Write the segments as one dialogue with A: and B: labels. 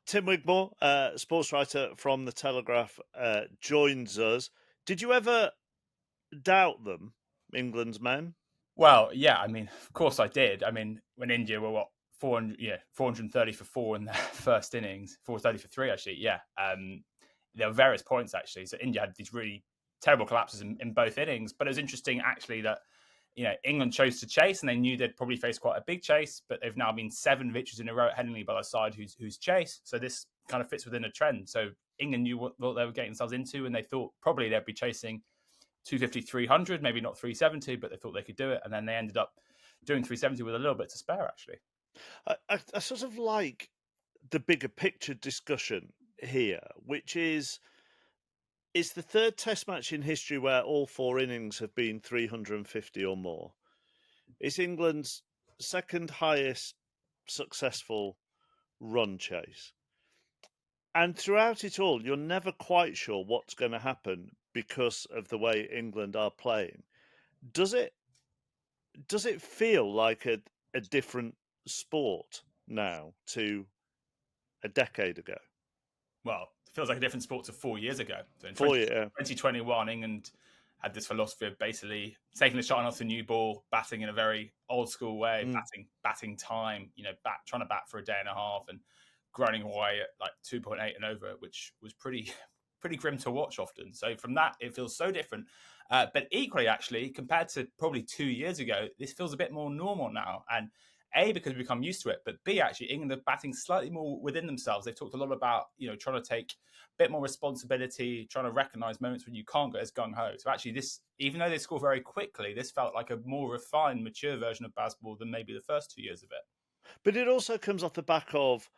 A: Tim Wigmore, sports writer from the Telegraph, joins us. Did you ever doubt them, England's men?
B: Well, yeah, I mean, of course I did. I mean, when India were 400, 430 for four in their first innings, 430 for three, actually, yeah. There were various points, actually. So India had these really terrible collapses in both innings. But it was interesting, actually, that, England chose to chase and they knew they'd probably face quite a big chase, but they've now been 7 victories in a row at Headingley by the side who's chased. So this kind of fits within a trend. So England knew what they were getting themselves into, and they thought probably they'd be chasing 250, 300, maybe not 370, but they thought they could do it. And then they ended up doing 370 with a little bit to spare, actually.
A: I sort of like the bigger picture discussion here, which is it's the third Test match in history where all 4 innings have been 350 or more. It's England's second highest successful run chase. And throughout it all, you're never quite sure what's going to happen because of the way England are playing. Does it feel like a different sport now to a decade ago?
B: Well, it feels like a different sport to 4 years ago. So in 2021, England had this philosophy of basically taking the shot off the new ball, batting in a very old school way,
A: Mm.
B: batting time, trying to bat for a day and a half and grinding away at like 2.8 and over, which was pretty grim to watch often. So from that, it feels so different. But equally, actually, compared to probably 2 years ago, this feels a bit more normal now. And A, because we've become used to it, but B, actually, England are batting slightly more within themselves. They've talked a lot about, trying to take a bit more responsibility, trying to recognise moments when you can't go as gung-ho. So actually, this, even though they score very quickly, this felt like a more refined, mature version of basketball than maybe the first 2 years of it.
A: But it also comes off the back of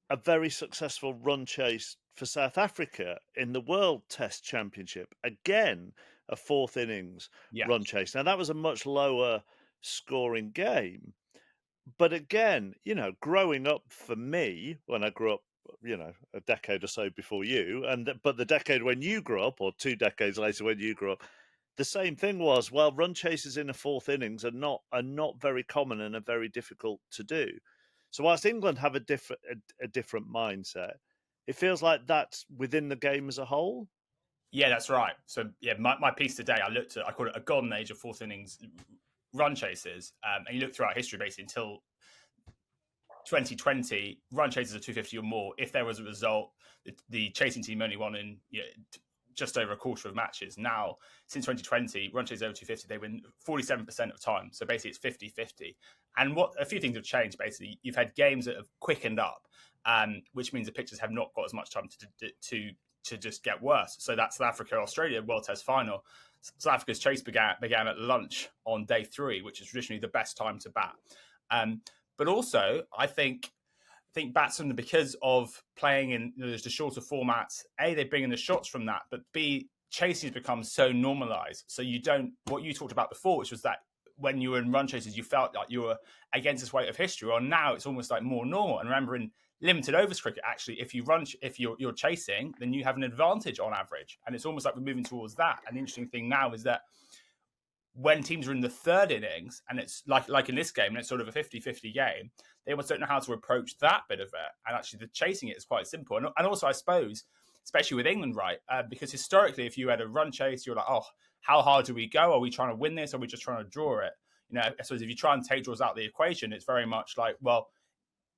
A: a very successful run chase for South Africa in the World Test Championship. Again, a fourth innings
B: Yeah.
A: run chase. Now, that was a much lower scoring game. But again, growing up for me, when I grew up, a decade or so before you, but the decade when you grew up, or 2 decades later when you grew up, the same thing was, well, run chases in the fourth innings are not very common and are very difficult to do. So whilst England have a different mindset, it feels like that's within the game as a whole.
B: Yeah, that's right. So yeah, my piece today, I call it a golden age of fourth innings run chases, and you look throughout history basically until 2020, run chases are 250 or more. If there was a result, the chasing team only won in just over a quarter of matches. Now, since 2020, run chases over 250, they win 47% of time. So basically, it's 50-50. And a few things have changed. Basically, you've had games that have quickened up, which means the pitchers have not got as much time to just get worse. So that's South Africa, Australia World Test final. South Africa's chase began at lunch on day 3, which is traditionally the best time to bat. But also, I think batsmen, because of playing in the shorter formats, A, they bring in the shots from that, but B, chasing has become so normalised. So you don't, what you talked about before, which was that when you were in run chases, you felt like you were against this weight of history. Or now it's almost like more normal. And remember, in limited overs cricket, actually, if you're chasing, then you have an advantage on average. And it's almost like we're moving towards that. And the interesting thing now is that when teams are in the third innings, and it's like in this game, and it's sort of a 50-50 game, they almost don't know how to approach that bit of it. And actually, the chasing it is quite simple. And also, I suppose, especially with England, right? Because historically, if you had a run chase, you're like, oh, how hard do we go? Are we trying to win this? Or are we just trying to draw it? I suppose if you try and take draws out of the equation, it's very much like, well,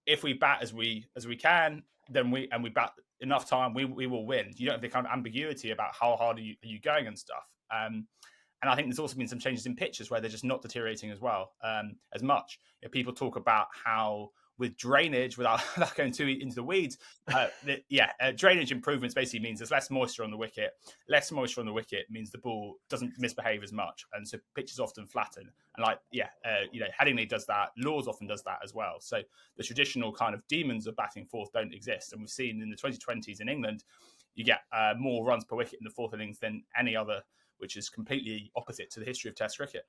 B: if we bat as we can, then we bat enough time, we will win. You don't have the kind of ambiguity about how hard are you going and stuff. And I think there's also been some changes in pitches where they're just not deteriorating as well, as much. People talk about how with drainage, without going too into the weeds, drainage improvements basically means there's less moisture on the wicket. Less moisture on the wicket means the ball doesn't misbehave as much, and so pitches often flatten. And Headingley does that. Lawes often does that as well. So the traditional kind of demons of batting fourth don't exist, and we've seen in the 2020s in England, you get more runs per wicket in the fourth innings than any other, which is completely opposite to the history of Test cricket.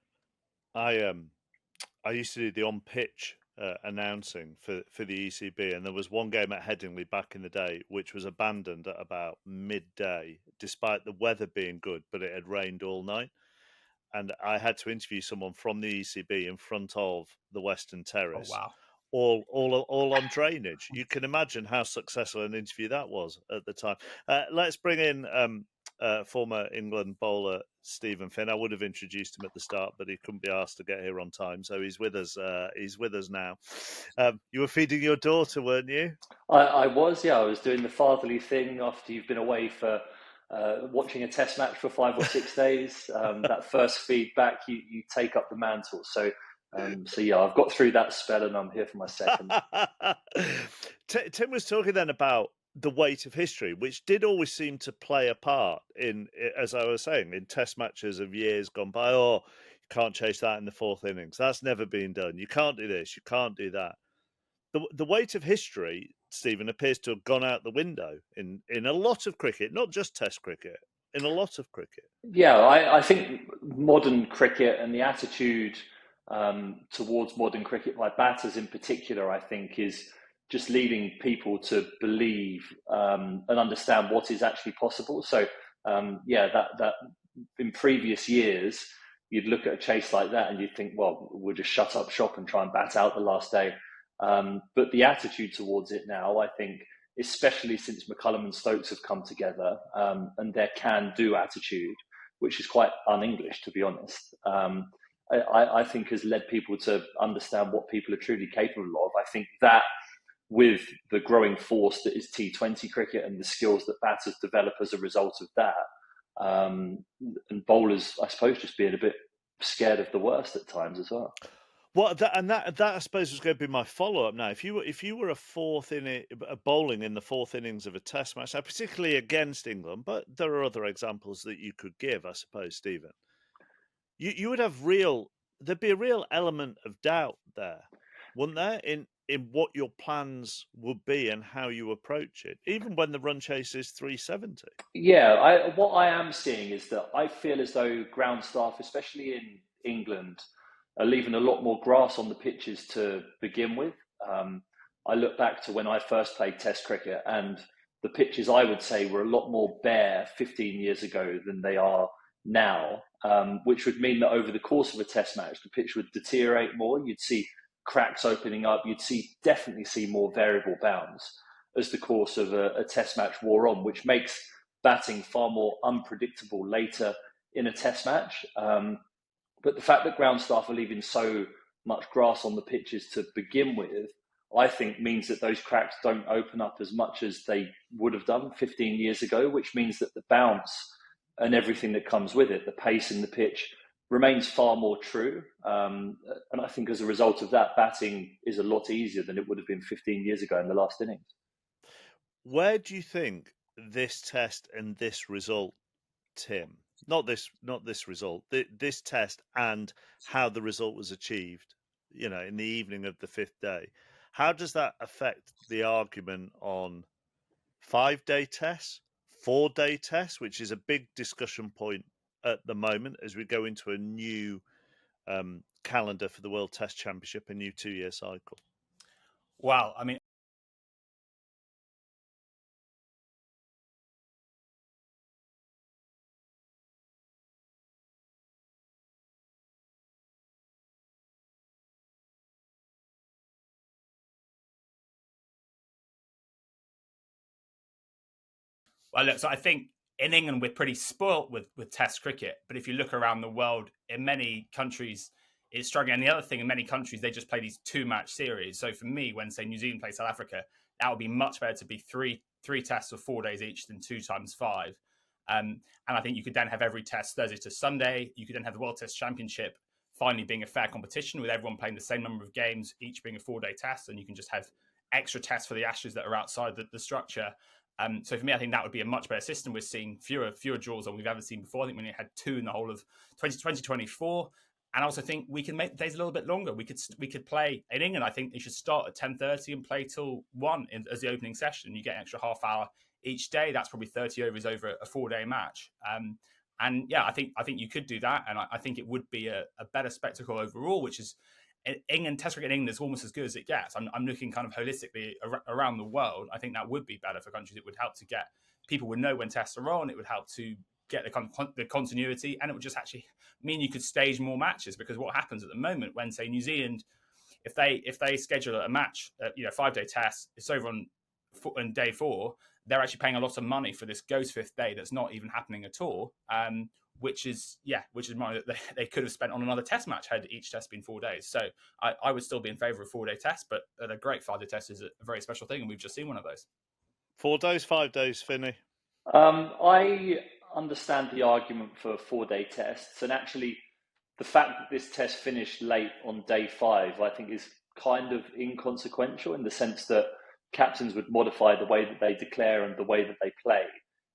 A: I used to do the on-pitch announcing for the ECB, and there was one game at Headingley back in the day which was abandoned at about midday, despite the weather being good, but it had rained all night. And I had to interview someone from the ECB in front of the Western
B: Oh,
A: Terrace
B: wow.
A: all on drainage. You can imagine how successful an interview that was at the time. Let's bring in former England bowler Stephen Finn. I would have introduced him at the start, but he couldn't be asked to get here on time, so he's with us. He's with us now. You were feeding your daughter, weren't you?
C: I was, yeah. I was doing the fatherly thing after you've been away for watching a test match for 5 or 6 days. That first feedback, you take up the mantle. So yeah, I've got through that spell and I'm here for my second.
A: Tim was talking then about the weight of history, which did always seem to play a part in, as I was saying, in test matches of years gone by. Oh, you can't chase that in the fourth innings. That's never been done. You can't do this. You can't do that. The weight of history, Stephen, appears to have gone out the window in a lot of cricket, not just Test cricket, in a lot of cricket.
C: Yeah, I think modern cricket and the attitude towards modern cricket by batters in particular, I think, is just leading people to believe and understand what is actually possible. So, yeah, that in previous years, you'd look at a chase like that and you'd think, well, we'll just shut up shop and try and bat out the last day. But the attitude towards it now, I think, especially since McCullum and Stokes have come together and their can-do attitude, which is quite un-English, to be honest, I think has led people to understand what people are truly capable of. I think that with the growing force that is T20 cricket and the skills that batters develop as a result of that, and bowlers, I suppose, just being a bit scared of the worst at times as well.
A: Well, that I suppose was going to be my follow up now. If you were a bowling in the fourth innings of a Test match, particularly against England, but there are other examples that you could give, I suppose, Stephen. You would have there'd be a real element of doubt there, wouldn't there, in what your plans would be and how you approach it, even when the run chase is 370.
C: Yeah, what I am seeing is that I feel as though ground staff, especially in England, are leaving a lot more grass on the pitches to begin with. I look back to when I first played Test cricket, and the pitches, I would say, were a lot more bare 15 years ago than they are now, which would mean that over the course of a Test match, the pitch would deteriorate more. You'd see cracks opening up. You'd definitely see more variable bounds as the course of a Test match wore on, which makes batting far more unpredictable later in a Test match. But the fact that ground staff are leaving so much grass on the pitches to begin with, I think means that those cracks don't open up as much as they would have done 15 years ago, which means that the bounce and everything that comes with it, the pace in the pitch, remains far more true. And I think as a result of that, batting is a lot easier than it would have been 15 years ago in the last innings.
A: Where do you think this test and this result, Tim, not this result, this test and how the result was achieved, in the evening of the fifth day, how does that affect the argument on 5-day tests, 4-day tests, which is a big discussion point at the moment as we go into a new calendar for the World Test Championship, a new 2-year cycle?
B: Well, I mean, look, so I think in England we're pretty spoilt with Test cricket, but if you look around the world, in many countries it's struggling. And the other thing, in many countries they just play these 2-match series. So for me, when say New Zealand plays South Africa, that would be much better to be three tests of 4 days each than 2 times 5. And I think you could then have every test Thursday to Sunday. You could then have the World Test Championship finally being a fair competition with everyone playing the same number of games, each being a 4-day test, and you can just have extra tests for the Ashes that are outside the structure. So for me, I think that would be a much better system. We're seeing fewer draws than we've ever seen before. I think we only had 2 in the whole of 2024. And I also think we can make the days a little bit longer. We could play in England. I think they should start at 10:30 and play till 1 as the opening session. You get an extra half hour each day. That's probably 30 overs over a 4-day match. And yeah, I think you could do that, and I think it would be a better spectacle overall. Which is England Test cricket in England is almost as good as it gets. I'm looking kind of holistically around the world. I think that would be better for countries. It would help to get people would know when tests are on. It would help to get the continuity, and it would just actually mean you could stage more matches. Because what happens at the moment when, say, New Zealand if they schedule a match, 5-day test, it's over on day 4, they're actually paying a lot of money for this ghost 5th day that's not even happening at all. Which is money that they could have spent on another test match had each test been 4 days. So I would still be in favour of 4-day tests, but a great 5-day test is a very special thing, and we've just seen one of those.
A: 4 days, 5 days, Finney?
C: I understand the argument for 4-day tests, and actually the fact that this test finished late on day 5, I think is kind of inconsequential in the sense that captains would modify the way that they declare and the way that they play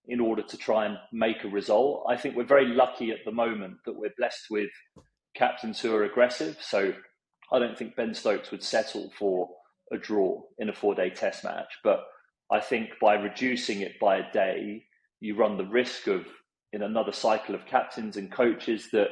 C: in order to try and make a result. I think we're very lucky at the moment that we're blessed with captains who are aggressive. So I don't think Ben Stokes would settle for a draw in a 4-day test match. But I think by reducing it by a day, you run the risk of, in another cycle of captains and coaches, that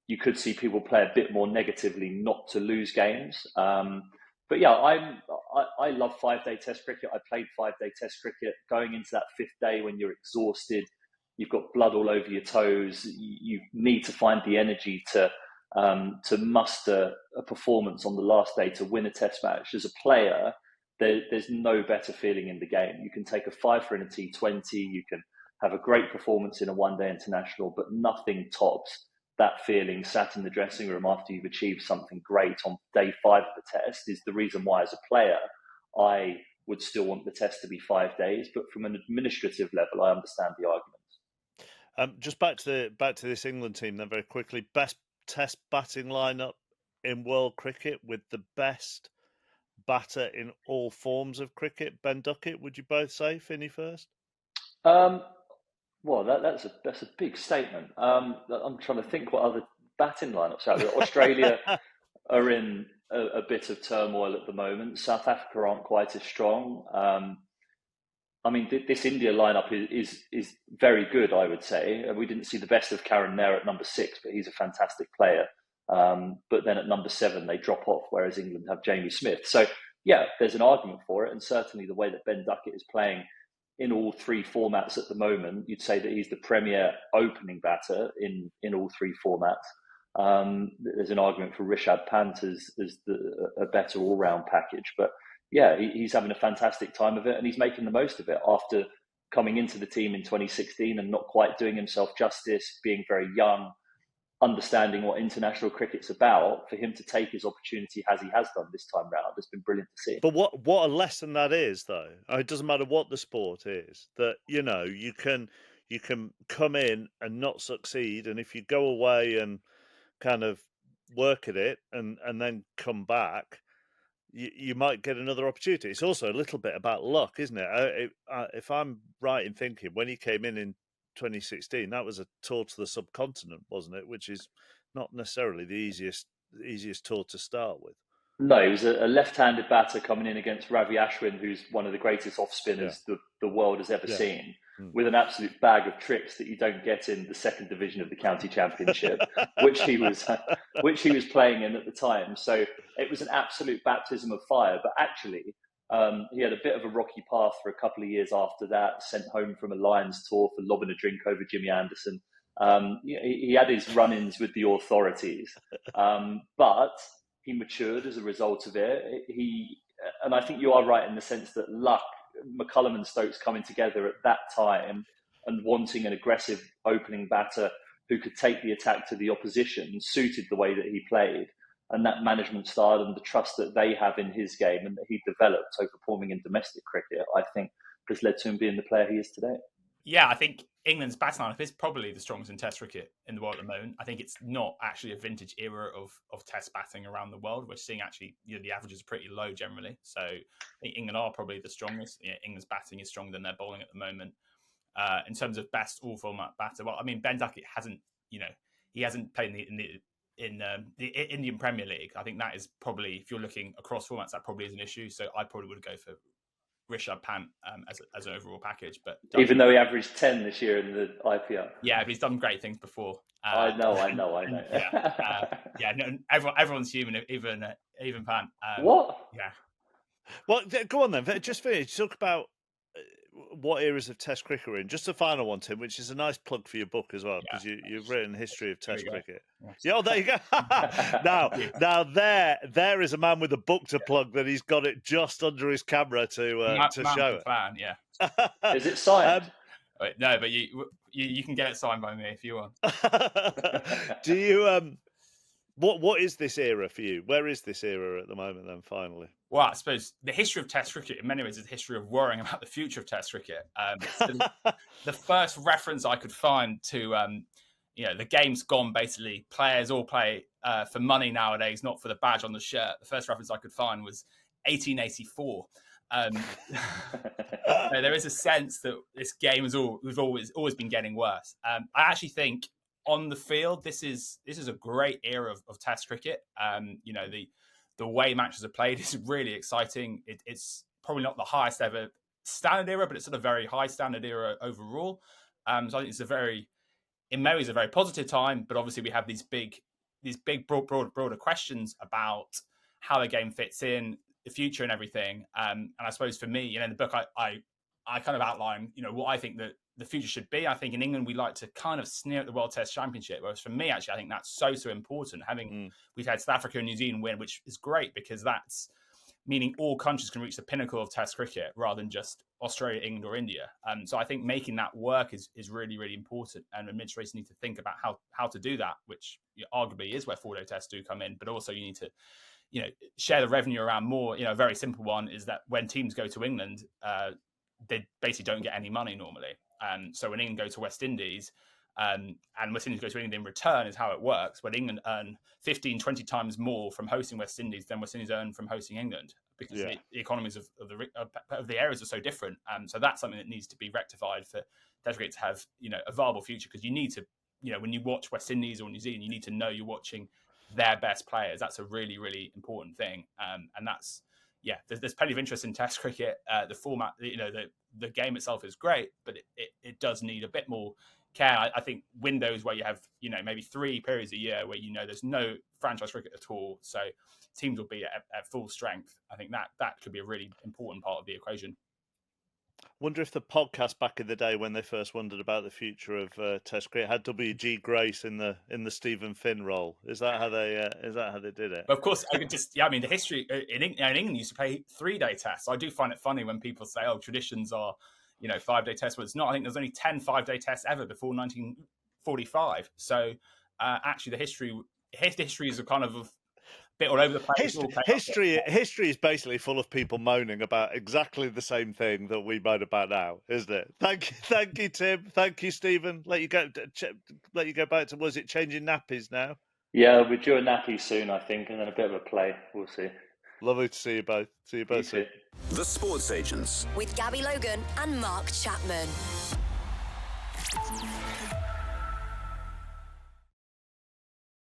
C: you could see people play a bit more negatively not to lose games. But yeah, I love 5-day test cricket. I played 5-day test cricket. Going into that 5th day when you're exhausted, you've got blood all over your toes. You need to find the energy to muster a performance on the last day to win a test match. As a player, there's no better feeling in the game. You can take a 5 for in a T20. You can have a great performance in a 1-day international, but nothing tops that feeling sat in the dressing room after you've achieved something great on day 5 of the test. Is the reason why, as a player, I would still want the test to be 5 days. But from an administrative level, I understand the argument.
A: Just back to this England team then very quickly. Best test batting lineup in world cricket with the best batter in all forms of cricket. Ben Duckett, would you both say? Finney first.
C: Well, that's a big statement. I'm trying to think what other batting lineups out there. Australia are in a bit of turmoil at the moment. South Africa aren't quite as strong. I mean, this India lineup is very good, I would say. We didn't see the best of Karen Nair at number 6, but he's a fantastic player. But then at number 7, they drop off, whereas England have Jamie Smith. So, yeah, there's an argument for it. And certainly the way that Ben Duckett is playing in all 3 formats at the moment, you'd say that he's the premier opening batter in all 3 formats. There's an argument for Rishabh Pant as a better all-round package. But yeah, he's having a fantastic time of it, and he's making the most of it after coming into the team in 2016 and not quite doing himself justice, being very young, understanding what international cricket's about. For him to take his opportunity as he has done this time round, it's been brilliant to see.
A: But what a lesson that is, though. It doesn't matter what the sport is, that you can come in and not succeed, and if you go away and kind of work at it and then come back, you might get another opportunity. It's also a little bit about luck, isn't it? If I'm right in thinking, when he came in 2016, that was a tour to the subcontinent, wasn't it? Which is not necessarily the easiest tour to start with.
C: No, it was a left-handed batter coming in against Ravi Ashwin, who's one of the greatest off-spinners the world has ever seen, with an absolute bag of tricks that you don't get in the 2nd division of the county championship, which he was playing in at the time. So it was an absolute baptism of fire. But actually, he had a bit of a rocky path for a couple of years after that, sent home from a Lions tour for lobbing a drink over Jimmy Anderson. He had his run-ins with the authorities, but he matured as a result of it. And I think you are right in the sense that luck, McCullum and Stokes coming together at that time and wanting an aggressive opening batter who could take the attack to the opposition suited the way that he played. And that management style and the trust that they have in his game and that he developed over performing in domestic cricket, I think has led to him being the player he is today.
B: Yeah, I think England's batting lineup is probably the strongest in Test cricket in the world at the moment. I think it's not actually a vintage era of Test batting around the world. We're seeing actually, the averages are pretty low generally. So I think England are probably the strongest. England's batting is stronger than their bowling at the moment. In terms of best all format batter, well, I mean, Ben Duckett hasn't played in the Indian Premier League. I think that is probably, if you're looking across formats, that probably is an issue. So I probably would go for Rishabh Pant as an overall package. But
C: even though he averaged 10 this year in the IPL.
B: Yeah, but he's done great things before.
C: I know.
B: No, everyone's human, even Pant.
C: What?
B: Yeah.
A: Well, go on then. Just finish. Talk about what eras of Test cricket we're in. Just a final one, Tim, which is a nice plug for your book as well, because you've written history of Test cricket.
B: Yes.
A: Yeah, oh, there you go. now there is a man with a book to plug that he's got it just under his camera to show it.
B: Fan, yeah.
C: Is it signed?
B: No, but you can get it signed by me if you want.
A: Do you what is this era for you? Where is this era at the moment then, finally?
B: Well, I suppose the history of Test cricket in many ways is the history of worrying about the future of Test cricket. So the first reference I could find to the game's gone, basically players all play for money nowadays, not for the badge on the shirt. The first reference I could find was 1884. There is a sense that this game has always been getting worse. I actually think on the field, this is a great era of Test cricket. The way matches are played is really exciting. It's probably not the highest ever standard era, but it's sort of very high standard era overall. So I think it's in many ways a very positive time. But obviously we have these big broader questions about how the game fits in, the future and everything. And I suppose for me, in the book, I kind of outline, what I think that the future should be. I think in England, we like to kind of sneer at the World Test Championship. Whereas for me, actually, I think that's so important. We've had South Africa and New Zealand win, which is great because that's meaning all countries can reach the pinnacle of Test cricket rather than just Australia, England or India. So I think making that work is really, really important. And administrators need to think about how to do that, which arguably is where 4-day tests do come in. But also you need to share the revenue around more. A very simple one is that when teams go to England, they basically don't get any money normally. So when England go to West Indies and West Indies go to England in return is how it works. When England earn 15, 20 times more from hosting West Indies than West Indies earn from hosting England because the economies of the areas are so different. So that's something that needs to be rectified for Test cricket to have a viable future, because you need to, when you watch West Indies or New Zealand, you need to know you're watching their best players. That's a really, really important thing. And that's, there's plenty of interest in Test cricket. The format, the game itself is great, but it does need a bit more care. I think windows where you have, maybe 3 periods a year where there's no franchise cricket at all, so teams will be at full strength. I think that could be a really important part of the equation.
A: Wonder if the podcast back in the day when they first wondered about the future of Test cricket had W.G. Grace in the Stephen Finn role. Is that how they did it?
B: But of course, I could just the history in England used to play 3-day tests. I do find it funny when people say, "Oh, traditions are 5-day tests," but it's not. I think there's only 10 5-day tests ever before 1945. So actually, the history is a kind of bit all over the place.
A: History is basically full of people moaning about exactly the same thing that we moan about now, isn't it? Thank you, Tim. Thank you, Stephen. Let you go back to, was it changing nappies now?
C: Yeah, we're due a nappy soon, I think, and then a bit of a play. We'll see.
A: Lovely to see you both. See you both soon.
D: The Sports Agents
E: with Gabby Logan and Mark Chapman.